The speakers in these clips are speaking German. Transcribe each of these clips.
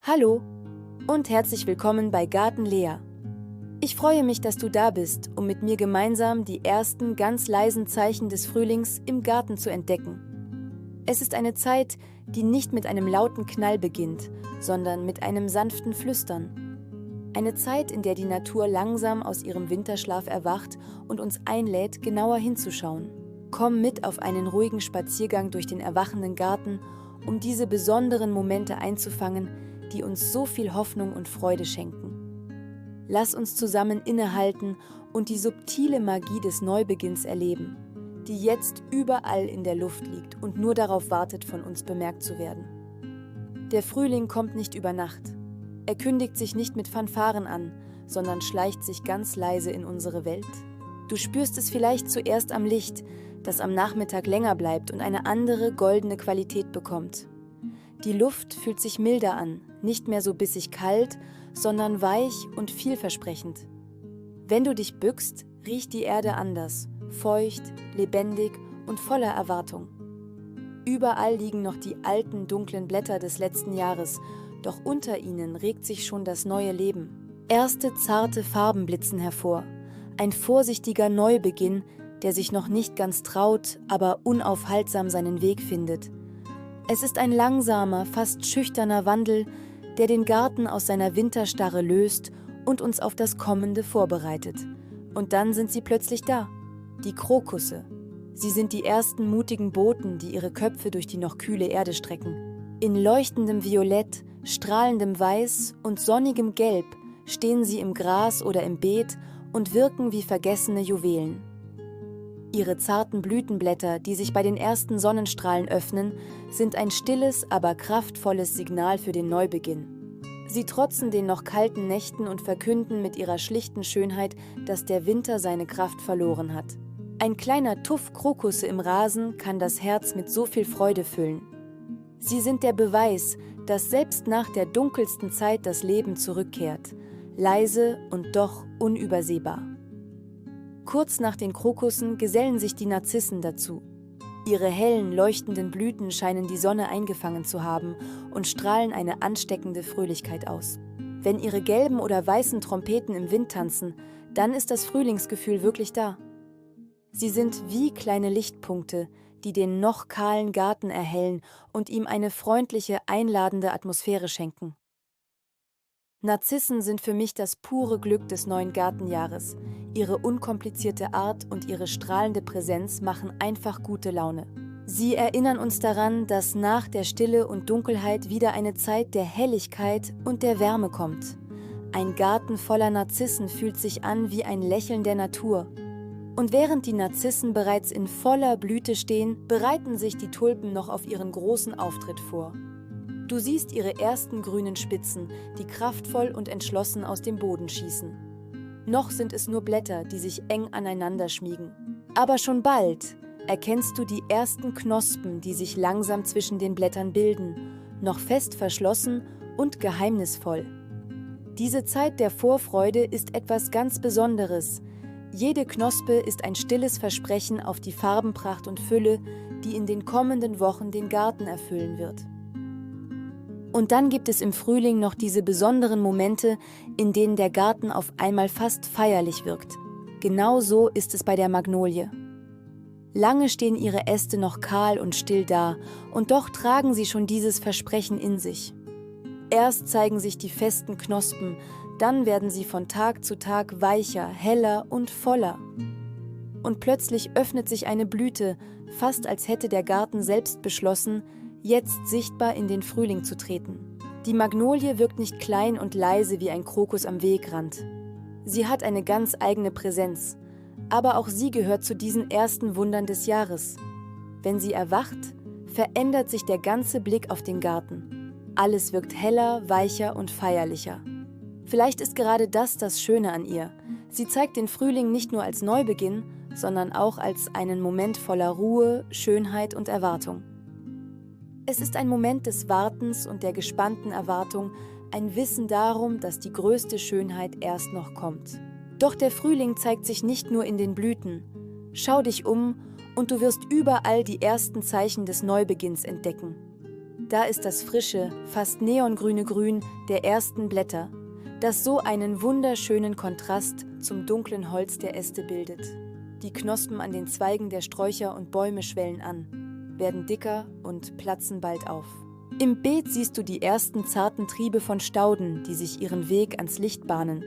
Hallo und herzlich willkommen bei Garten Lea. Ich freue mich, dass du da bist, um mit mir gemeinsam die ersten ganz leisen Zeichen des Frühlings im Garten zu entdecken. Es ist eine Zeit, die nicht mit einem lauten Knall beginnt, sondern mit einem sanften Flüstern. Eine Zeit, in der die Natur langsam aus ihrem Winterschlaf erwacht und uns einlädt, genauer hinzuschauen. Komm mit auf einen ruhigen Spaziergang durch den erwachenden Garten, um diese besonderen Momente einzufangen, die uns so viel Hoffnung und Freude schenken. Lass uns zusammen innehalten und die subtile Magie des Neubeginns erleben, die jetzt überall in der Luft liegt und nur darauf wartet, von uns bemerkt zu werden. Der Frühling kommt nicht über Nacht. Er kündigt sich nicht mit Fanfaren an, sondern schleicht sich ganz leise in unsere Welt. Du spürst es vielleicht zuerst am Licht, das am Nachmittag länger bleibt und eine andere goldene Qualität bekommt. Die Luft fühlt sich milder an, nicht mehr so bissig kalt, sondern weich und vielversprechend. Wenn du dich bückst, riecht die Erde anders, feucht, lebendig und voller Erwartung. Überall liegen noch die alten, dunklen Blätter des letzten Jahres, doch unter ihnen regt sich schon das neue Leben. Erste zarte Farben blitzen hervor, ein vorsichtiger Neubeginn, der sich noch nicht ganz traut, aber unaufhaltsam seinen Weg findet. Es ist ein langsamer, fast schüchterner Wandel, der den Garten aus seiner Winterstarre löst und uns auf das Kommende vorbereitet. Und dann sind sie plötzlich da, die Krokusse. Sie sind die ersten mutigen Boten, die ihre Köpfe durch die noch kühle Erde strecken. In leuchtendem Violett, strahlendem Weiß und sonnigem Gelb stehen sie im Gras oder im Beet und wirken wie vergessene Juwelen. Ihre zarten Blütenblätter, die sich bei den ersten Sonnenstrahlen öffnen, sind ein stilles, aber kraftvolles Signal für den Neubeginn. Sie trotzen den noch kalten Nächten und verkünden mit ihrer schlichten Schönheit, dass der Winter seine Kraft verloren hat. Ein kleiner Tuff Krokusse im Rasen kann das Herz mit so viel Freude füllen. Sie sind der Beweis, dass selbst nach der dunkelsten Zeit das Leben zurückkehrt, leise und doch unübersehbar. Kurz nach den Krokussen gesellen sich die Narzissen dazu. Ihre hellen, leuchtenden Blüten scheinen die Sonne eingefangen zu haben und strahlen eine ansteckende Fröhlichkeit aus. Wenn ihre gelben oder weißen Trompeten im Wind tanzen, dann ist das Frühlingsgefühl wirklich da. Sie sind wie kleine Lichtpunkte, die den noch kahlen Garten erhellen und ihm eine freundliche, einladende Atmosphäre schenken. Narzissen sind für mich das pure Glück des neuen Gartenjahres. Ihre unkomplizierte Art und ihre strahlende Präsenz machen einfach gute Laune. Sie erinnern uns daran, dass nach der Stille und Dunkelheit wieder eine Zeit der Helligkeit und der Wärme kommt. Ein Garten voller Narzissen fühlt sich an wie ein Lächeln der Natur. Und während die Narzissen bereits in voller Blüte stehen, bereiten sich die Tulpen noch auf ihren großen Auftritt vor. Du siehst ihre ersten grünen Spitzen, die kraftvoll und entschlossen aus dem Boden schießen. Noch sind es nur Blätter, die sich eng aneinander schmiegen. Aber schon bald erkennst du die ersten Knospen, die sich langsam zwischen den Blättern bilden, noch fest verschlossen und geheimnisvoll. Diese Zeit der Vorfreude ist etwas ganz Besonderes. Jede Knospe ist ein stilles Versprechen auf die Farbenpracht und Fülle, die in den kommenden Wochen den Garten erfüllen wird. Und dann gibt es im Frühling noch diese besonderen Momente, in denen der Garten auf einmal fast feierlich wirkt. Genau so ist es bei der Magnolie. Lange stehen ihre Äste noch kahl und still da, und doch tragen sie schon dieses Versprechen in sich. Erst zeigen sich die festen Knospen, dann werden sie von Tag zu Tag weicher, heller und voller. Und plötzlich öffnet sich eine Blüte, fast als hätte der Garten selbst beschlossen, jetzt sichtbar in den Frühling zu treten. Die Magnolie wirkt nicht klein und leise wie ein Krokus am Wegrand. Sie hat eine ganz eigene Präsenz, aber auch sie gehört zu diesen ersten Wundern des Jahres. Wenn sie erwacht, verändert sich der ganze Blick auf den Garten. Alles wirkt heller, weicher und feierlicher. Vielleicht ist gerade das Schöne an ihr. Sie zeigt den Frühling nicht nur als Neubeginn, sondern auch als einen Moment voller Ruhe, Schönheit und Erwartung. Es ist ein Moment des Wartens und der gespannten Erwartung, ein Wissen darum, dass die größte Schönheit erst noch kommt. Doch der Frühling zeigt sich nicht nur in den Blüten. Schau dich um und du wirst überall die ersten Zeichen des Neubeginns entdecken. Da ist das frische, fast neongrüne Grün der ersten Blätter, das so einen wunderschönen Kontrast zum dunklen Holz der Äste bildet. Die Knospen an den Zweigen der Sträucher und Bäume schwellen an, werden dicker und platzen bald auf. Im Beet siehst du die ersten zarten Triebe von Stauden, die sich ihren Weg ans Licht bahnen.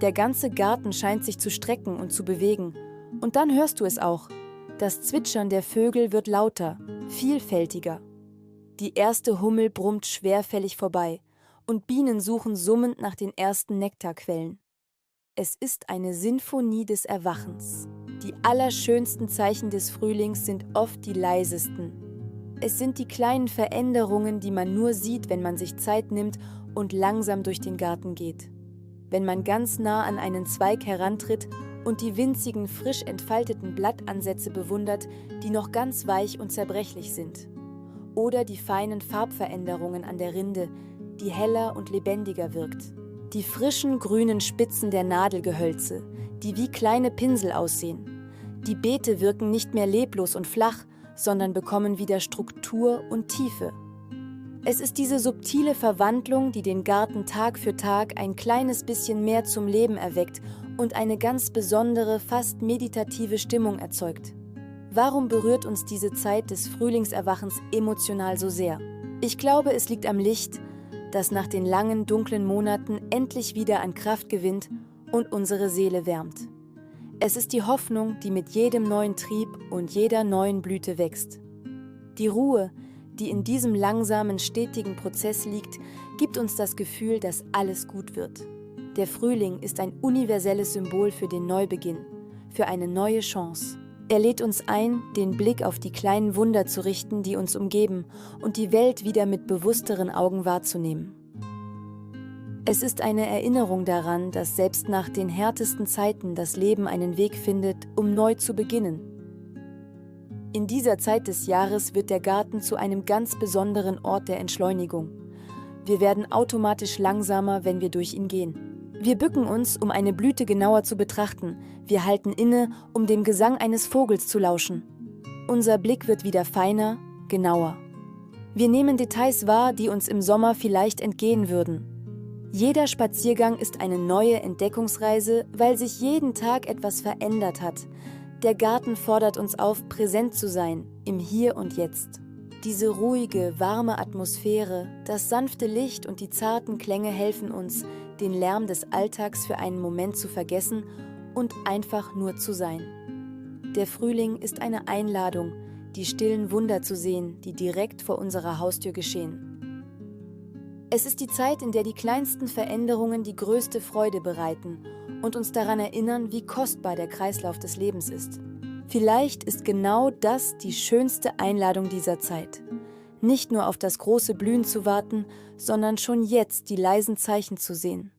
Der ganze Garten scheint sich zu strecken und zu bewegen. Und dann hörst du es auch. Das Zwitschern der Vögel wird lauter, vielfältiger. Die erste Hummel brummt schwerfällig vorbei und Bienen suchen summend nach den ersten Nektarquellen. Es ist eine Sinfonie des Erwachens. Die allerschönsten Zeichen des Frühlings sind oft die leisesten. Es sind die kleinen Veränderungen, die man nur sieht, wenn man sich Zeit nimmt und langsam durch den Garten geht. Wenn man ganz nah an einen Zweig herantritt und die winzigen, frisch entfalteten Blattansätze bewundert, die noch ganz weich und zerbrechlich sind. Oder die feinen Farbveränderungen an der Rinde, die heller und lebendiger wirkt. Die frischen grünen Spitzen der Nadelgehölze, die wie kleine Pinsel aussehen. Die Beete wirken nicht mehr leblos und flach, sondern bekommen wieder Struktur und Tiefe. Es ist diese subtile Verwandlung, die den Garten Tag für Tag ein kleines bisschen mehr zum Leben erweckt und eine ganz besondere, fast meditative Stimmung erzeugt. Warum berührt uns diese Zeit des Frühlingserwachens emotional so sehr? Ich glaube, es liegt am Licht, das nach den langen, dunklen Monaten endlich wieder an Kraft gewinnt und unsere Seele wärmt. Es ist die Hoffnung, die mit jedem neuen Trieb und jeder neuen Blüte wächst. Die Ruhe, die in diesem langsamen, stetigen Prozess liegt, gibt uns das Gefühl, dass alles gut wird. Der Frühling ist ein universelles Symbol für den Neubeginn, für eine neue Chance. Er lädt uns ein, den Blick auf die kleinen Wunder zu richten, die uns umgeben, und die Welt wieder mit bewussteren Augen wahrzunehmen. Es ist eine Erinnerung daran, dass selbst nach den härtesten Zeiten das Leben einen Weg findet, um neu zu beginnen. In dieser Zeit des Jahres wird der Garten zu einem ganz besonderen Ort der Entschleunigung. Wir werden automatisch langsamer, wenn wir durch ihn gehen. Wir bücken uns, um eine Blüte genauer zu betrachten. Wir halten inne, um dem Gesang eines Vogels zu lauschen. Unser Blick wird wieder feiner, genauer. Wir nehmen Details wahr, die uns im Sommer vielleicht entgehen würden. Jeder Spaziergang ist eine neue Entdeckungsreise, weil sich jeden Tag etwas verändert hat. Der Garten fordert uns auf, präsent zu sein, im Hier und Jetzt. Diese ruhige, warme Atmosphäre, das sanfte Licht und die zarten Klänge helfen uns, den Lärm des Alltags für einen Moment zu vergessen und einfach nur zu sein. Der Frühling ist eine Einladung, die stillen Wunder zu sehen, die direkt vor unserer Haustür geschehen. Es ist die Zeit, in der die kleinsten Veränderungen die größte Freude bereiten und uns daran erinnern, wie kostbar der Kreislauf des Lebens ist. Vielleicht ist genau das die schönste Einladung dieser Zeit. Nicht nur auf das große Blühen zu warten, sondern schon jetzt die leisen Zeichen zu sehen.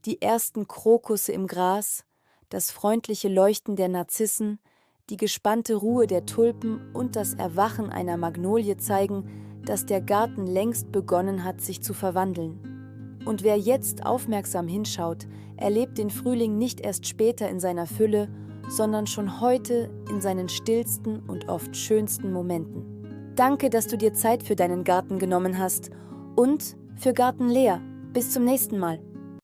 Die ersten Krokusse im Gras, das freundliche Leuchten der Narzissen, die gespannte Ruhe der Tulpen und das Erwachen einer Magnolie zeigen, dass der Garten längst begonnen hat, sich zu verwandeln. Und wer jetzt aufmerksam hinschaut, erlebt den Frühling nicht erst später in seiner Fülle, sondern schon heute in seinen stillsten und oft schönsten Momenten. Danke, dass du dir Zeit für deinen Garten genommen hast und für Garten Lea. Bis zum nächsten Mal.